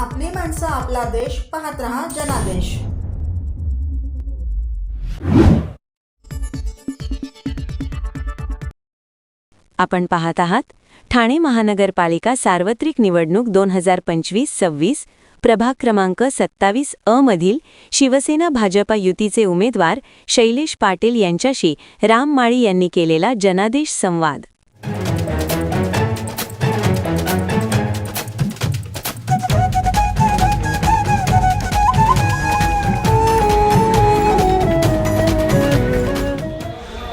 आपली माणसं, आपला देश. पाहत रहा जनादेश. आपण पाहत आहात ठाणे महानगरपालिका सार्वत्रिक निवडणूक 2025-26 प्रभाग क्रमांक 27 अ मधील शिवसेना भाजपा युतीचे उमेदवार शैलेश पाटील यांच्याशी राम माळी यांनी केलेला जनादेश संवाद.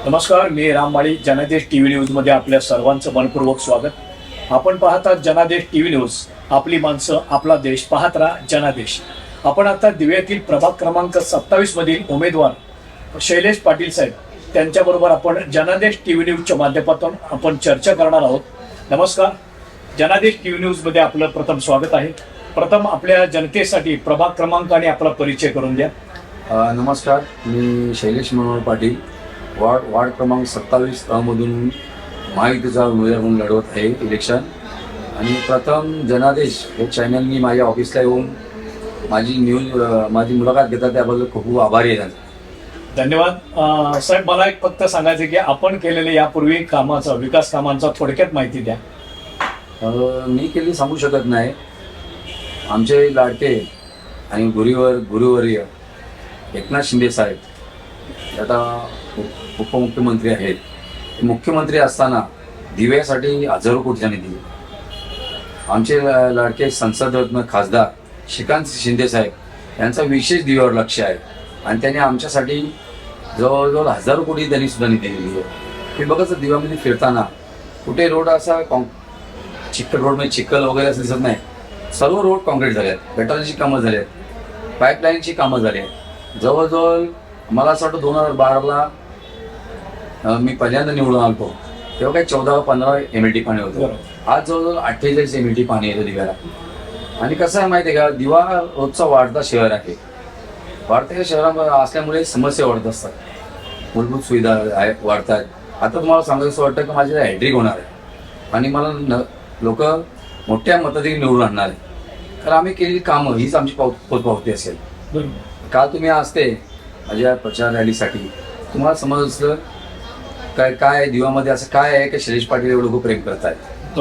नमस्कार, मी राम माळी. जनादेश टीव्ही न्यूजमध्ये आपल्या सर्वांचं मनपूर्वक स्वागत. आपण पाहतात जनादेश टीव्ही न्यूज. आपली माणसं, आपला देश. पाहत राहा जनादेश. आपण आता दिव्यातील प्रभाग क्रमांक 27 मधील उमेदवार शैलेश पाटील साहेब त्यांच्याबरोबर आपण जनादेश टीव्ही न्यूजच्या माध्यमातून आपण चर्चा करणार आहोत. नमस्कार, जनादेश टीव्ही न्यूजमध्ये आपलं प्रथम स्वागत आहे. प्रथम आपल्या जनतेसाठी प्रभाग क्रमांक आणि आपला परिचय करून द्या. नमस्कार, मी शैलेश मनोहर पाटील, वार्ड क्रमांक 27 अ मधून महायुतीचा उमेदवार म्हणून लढवत आहे इलेक्शन. आणि प्रथम जनादेश हे चॅनलनी माझ्या ऑफिसला येऊन माझी मुलाखत घेतात त्याबद्दल खूप खूप आभारी आहे. धन्यवाद साहेब. मला एक फक्त सांगायचं की आपण केलेल्या यापूर्वी कामाचा, विकास कामांचा थोडक्यात माहिती द्या. मी केली सांगू शकत नाही. आमचे लाडके आणि गुरुवर्य एकनाथ शिंदे साहेब आता उपमुख्यमंत्री आहेत. मुख्यमंत्री असताना दिव्यासाठी हजारो कोटी त्यांनी दिले. आमचे लाडके संसदरत्न खासदार श्रीकांत शिंदे साहेब यांचा विशेष दिव्यावर लक्ष आहे आणि त्यांनी आमच्यासाठी जवळजवळ हजारो कोटी त्यांनी सुद्धा निधी दिली आहे. हे बघायचं दिव्यामध्ये फिरताना कुठे रोड असा चिखल रोड म्हणजे चिखल वगैरे असं दिसत नाही. सर्व रोड कॉन्क्रीट झाले आहेत, गटारांची कामं झाली आहेत, पाईपलाईनची कामं झाली आहेत. जवळजवळ मला असं वाटतं 2012ला मी पहिल्यांदा निवडून आलो तेव्हा काही 14-15 MLT पाणी होतं. आज जवळजवळ 48 MLT पाणी येतं दिव्याला. आणि कसं आहे माहिती आहे का, दिवा रोजचा वाढता शहर आहे. वाढत्या शहरामध्ये असल्यामुळे समस्या वाढत असतात, मूलभूत सुविधा वाढतात. आता तुम्हाला सांगायचं वाटतं की माझ्या हॅट्रिक होणार आहे आणि मला लोक मोठ्या मताधिक्याने निवडून आणणार आहे. तर आम्ही केलेली कामं हीच आमची पोचपावती असेल. काल तुम्ही असते माझ्या प्रचार रॅलीसाठी, तुम्हाला समजलं काय दिवामध्ये असं काय आहे की शैलेश पाटील एवढं लोक प्रेम करत आहेत.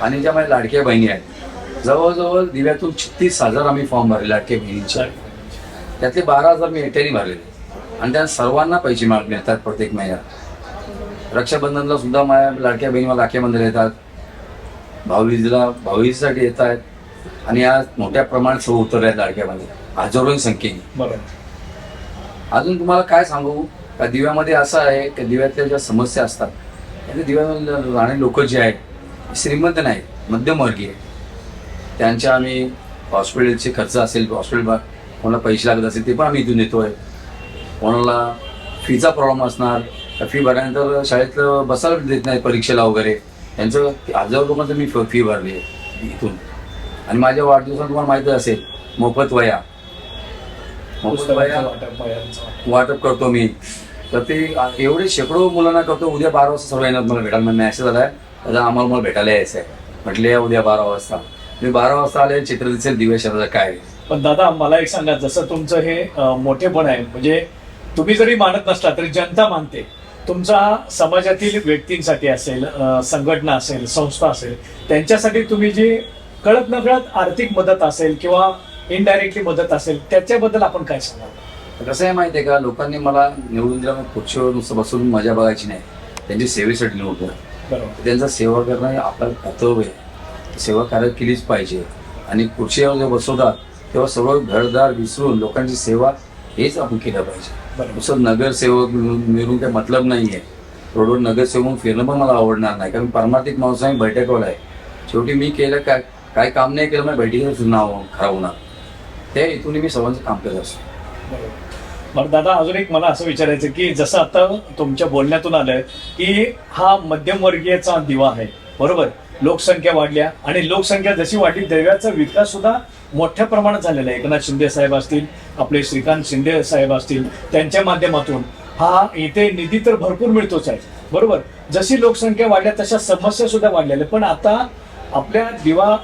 आणि ज्या माझ्या लाडक्या बहिणी आहेत, जवळजवळ दिव्यातून 36,000 आम्ही फॉर्म भरले लाडक्या बहिणींचे. त्यातले 12,000 मी एकट्याने भरलेले आणि त्या सर्वांना पैसे मिळतात प्रत्येक महिन्यात. रक्षाबंधनला सुद्धा माझ्या लाडक्या बहिणी मला राखी बांधायला येतात, भाऊबीजेसाठी येत आहेत आणि आज मोठ्या प्रमाणात सर्व उतरले आहेत लाडक्यामध्ये हजारोंच्या संख्येने. अजून तुम्हाला काय सांगू का, दिव्यामध्ये असं आहे की दिव्यातल्या ज्या समस्या असतात त्या दिव्यामध्ये राहणारे लोक जे आहेत श्रीमंत नाहीत, मध्यमवर्गीय. त्यांच्या आम्ही हॉस्पिटलचे खर्च असेल, हॉस्पिटल कोणाला पैसे लागत असेल ते पण आम्ही इथून देतोय. कोणाला फीचा प्रॉब्लेम असणार तर फी भरल्यानंतर शाळेतलं बसायला देत नाही परीक्षेला वगैरे, त्यांचं हजारो लोकांचं मी फी भरली आहे इथून. आणि माझ्या वाढदिवसात तुम्हाला माहिती असेल मोफत वया वाटप करतो मी. तर ते एवढे शेकडो मुलांना करतो. उद्या 12 वाजता सर्व येणार मला भेटायला. मेसेज आलाय आम्हाला मला भेटायला यायचं आहे. म्हटलं या उद्या 12 वाजता. मी 12 वाजता आले, चित्र दिसेल दिव्या शहराचं काय. पण दादा मला एक सांगा, जसं तुमचं हे मोठेपण आहे, म्हणजे तुम्ही जरी मानत नसला तरी जनता मानते. तुमचा समाजातील व्यक्तींसाठी असेल, संघटना असेल, संस्था असेल, त्यांच्यासाठी तुम्ही जी कळत नकळत आर्थिक मदत असेल किंवा इनडायरेक्टली मदत असेल, त्याच्याबद्दल आपण काय सांगाल? कसं आहे माहिती आहे का, लोकांनी मला निवडून दिलं, मग खुर्चीवर नुसतं बसून मजा बघायची नाही, त्यांची सेवेसाठी निवडतो. त्यांचा सेवा करणं हे आपलं कर्तव्य आहे. सेवा कार्य केलीच पाहिजे. आणि खुर्चीवर जेव्हा बसवतात तेव्हा सर्व घरदार विसरून लोकांची सेवा हेच आपण केलं पाहिजे. नुसतं नगरसेवक मिळून काही मतलब नाही आहे. रोडवर नगरसेवक म्हणून फिरणं पण मला आवडणार नाही, कारण पारमार्थिक माणूस आम्ही बैठकवाला आहे. शेवटी मी केलं काय काम नाही केलं, मग बैठकीचं नाव खराब होणार. ते इथून मी सर्वांचं काम करत असतो. बरं दादा, अजून एक मला असं विचारायचं की जसं आता तुमच्या बोलण्यातून आलंय की हा मध्यमवर्गीयचा दिवा आहे, बरोबर. लोकसंख्या वाढल्या आणि लोकसंख्या जशी वाढली दिव्याचा विकास सुद्धा मोठ्या प्रमाणात झालेला आहे. एकनाथ शिंदे साहेब असतील, आपले श्रीकांत शिंदे साहेब असतील, त्यांच्या माध्यमातून हा इथे निधी तर भरपूर मिळतोच आहे, बरोबर. जशी लोकसंख्या वाढल्या तशा समस्या सुद्धा वाढलेल्या. पण आता आपल्या दिवा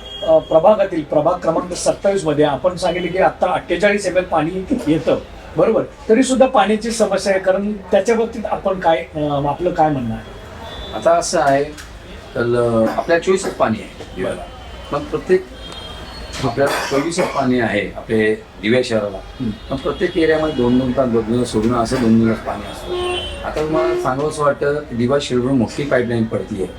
प्रभागातील प्रभाग क्रमांक 27 मध्ये आपण सांगितले की आता 48 ml पाणी येतं, बरोबर. तरी सुद्धा पाण्याची समस्या आहे, कारण त्याच्या बाबतीत आपण काय आपलं काय म्हणणं आहे? आता असं आहे तर आपल्या 24 पाणी आहे दिव्याला. मग प्रत्येक आपल्याला 24 पाणी आहे आपले दिव्या शहराला. मग प्रत्येक एरियामध्ये 2-2 तास 2 दिवस सोडून असं 2 दिवस पाणी असतं. आता तुम्हाला सांगावं असं वाटतं दिवा शिरडून मोठी पाईपलाईन पडती आहे,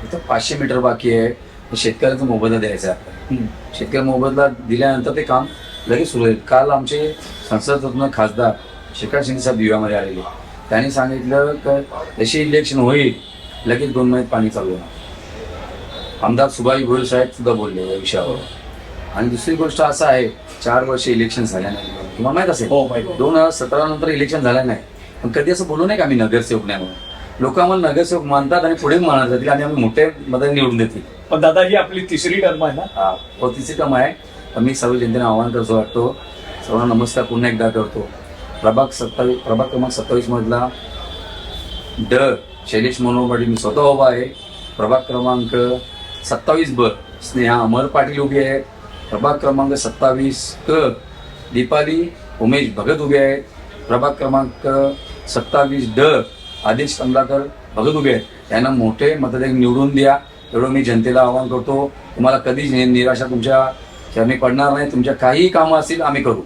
इथं 500 मीटर बाकी आहे. शेतकऱ्यांचा मोबदला द्यायचा आहे. शेतकरी मोबदला दिल्यानंतर ते काम लगेच सुरू होईल. काल आमचे संसदरत्न खासदार शेखर शिंदे साहेब दिव्यामध्ये आलेले, त्यांनी सांगितलं की जशी इलेक्शन होईल लगेच 2 महिन्यात पाणी चालू होणार. आमदार सुभाष भोईर साहेब सुद्धा बोलले या विषयावर. आणि दुसरी गोष्ट असं आहे, 4 वर्ष इलेक्शन झाल्या नाही, तुम्हाला माहित असेल. 2017 नंतर इलेक्शन झालं नाही, पण कधी असं बोलू नये का आम्ही नगरसेवक नाही म्हणून. लोक आम्हाला नगरसेवक मानतात आणि पुढे मानत जातील आणि आम्ही मोठे मदत निवडून देतील. पण दादा ही आपली तिसरी टर्म आहे ना? हा, तिसरी टर्म आहे. तर मी सर्व जनतेने आवाहन करतो वाटतो, सर्वांना नमस्कार पुन्हा एकदा करतो. प्रभाग क्रमांक 27 मधला शैलेश मनोहर मी स्वतः उभा आहे. प्रभाग क्रमांक 27 स्नेहा अमर पाटील उभी आहे. प्रभाग क्रमांक 27 दीपाली उमेश भगत उभे आहेत. प्रभाग क्रमांक 27 आदेश कमलाकर भगत उभे आहेत. त्यांना मोठे मतदार निवडून द्या, एवढं मी जनतेला आवाहन करतो. तुम्हाला कधीच निराशा तुमच्या चरणी पडणार नाही. तुमच्या काही कामं असतील आम्ही करू.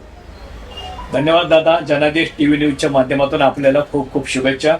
धन्यवाद दादा. जनादेश टीव्ही न्यूजच्या माध्यमातून आपल्याला खूप खूप शुभेच्छा.